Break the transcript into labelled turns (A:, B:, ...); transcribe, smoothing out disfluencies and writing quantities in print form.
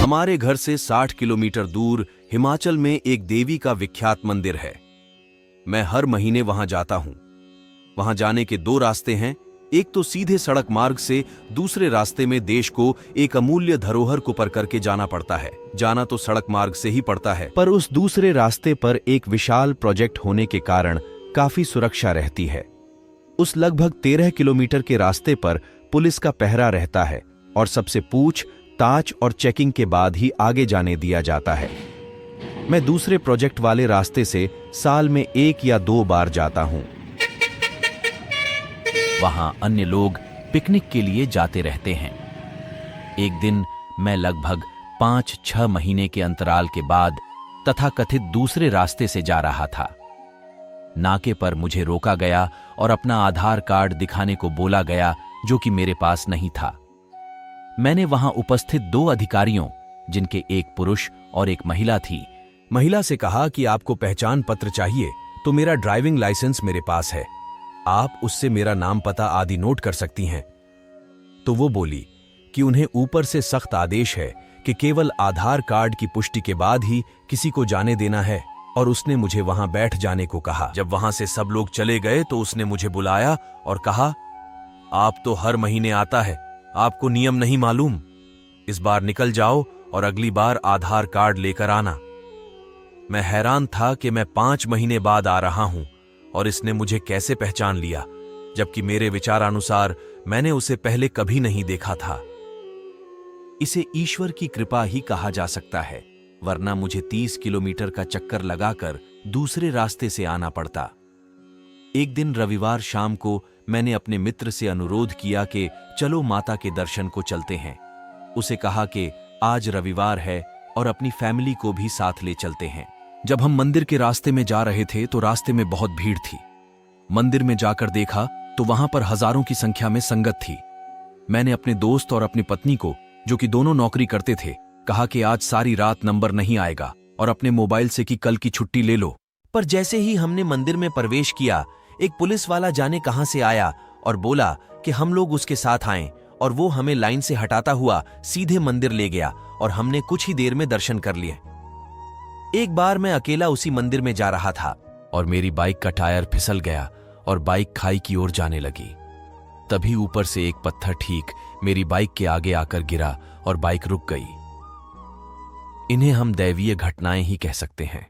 A: हमारे घर से 60 किलोमीटर दूर हिमाचल में एक देवी का विख्यात मंदिर है। मैं हर महीने वहां जाता हूं। वहां जाने के दो रास्ते हैं, एक तो सीधे सड़क मार्ग से, दूसरे रास्ते में देश को एक अमूल्य धरोहर को पार करके जाना पड़ता है। जाना तो सड़क मार्ग से ही पड़ता है, पर उस दूसरे रास्ते पर एक विशाल प्रोजेक्ट होने के कारण काफी सुरक्षा रहती है। उस लगभग 13 किलोमीटर के रास्ते पर पुलिस का पहरा रहता है और सबसे पूछताछ और चेकिंग के बाद ही आगे जाने दिया जाता है। मैं दूसरे प्रोजेक्ट वाले रास्ते से साल में 1 या 2 बार जाता हूं।
B: वहां अन्य लोग पिकनिक के लिए जाते रहते हैं। एक दिन मैं लगभग 5-6 महीने के अंतराल के बाद तथाकथित दूसरे रास्ते से जा रहा था। नाके पर मुझे रोका गया और अपना आधार कार्ड दिखाने को बोला गया, जो कि मेरे पास नहीं था। मैंने वहां उपस्थित 2 अधिकारियों, जिनके एक पुरुष और एक महिला थी,
A: महिला से कहा कि आपको पहचान पत्र चाहिए, तो मेरा ड्राइविंग लाइसेंस मेरे पास है, आप उससे मेरा नाम पता आदि नोट कर सकती हैं। तो वो बोली कि उन्हें ऊपर से सख्त आदेश है कि केवल आधार कार्ड की पुष्टि के बाद ही किसी को जाने देना है, और उसने मुझे वहां बैठ जाने को कहा। जब वहां से सब लोग चले गए तो उसने मुझे बुलाया और कहा, आप तो हर महीने आता है, आपको नियम नहीं मालूम, इस बार निकल जाओ और अगली बार आधार कार्ड लेकर आना। मैं हैरान था कि मैं 5 महीने बाद आ रहा हूं और इसने मुझे कैसे पहचान लिया, जबकि मेरे विचारानुसार मैंने उसे पहले कभी नहीं देखा था। इसे ईश्वर की कृपा ही कहा जा सकता है, वरना मुझे 30 किलोमीटर का चक्कर लगाकर दूसरे रास्ते से आना पड़ता। एक दिन रविवार शाम को मैंने अपने मित्र से अनुरोध किया कि चलो माता के दर्शन को चलते हैं। उसे कहा कि आज रविवार है और अपनी फैमिली को भी साथ ले चलते हैं। जब हम मंदिर के रास्ते में जा रहे थे तो रास्ते में बहुत भीड़ थी। मंदिर में जाकर देखा तो वहां पर हजारों की संख्या में संगत थी। मैंने अपने दोस्त और अपनी पत्नी को, जो कि दोनों नौकरी करते थे, कहा कि आज सारी रात नंबर नहीं आएगा और अपने मोबाइल से कि कल की छुट्टी ले लो। पर जैसे ही हमने मंदिर में प्रवेश किया, एक पुलिस वाला जाने कहां से आया और बोला कि हम लोग उसके साथ आएं, और वो हमें लाइन से हटाता हुआ सीधे मंदिर ले गया और हमने कुछ ही देर में दर्शन कर लिए। एक बार मैं अकेला उसी मंदिर में जा रहा था और मेरी बाइक का टायर फिसल गया और बाइक खाई की ओर जाने लगी। तभी ऊपर से एक पत्थर ठीक मेरी बाइक के आगे आकर गिरा और बाइक रुक गई। इन्हें हम दैवीय घटनाएं ही कह सकते हैं।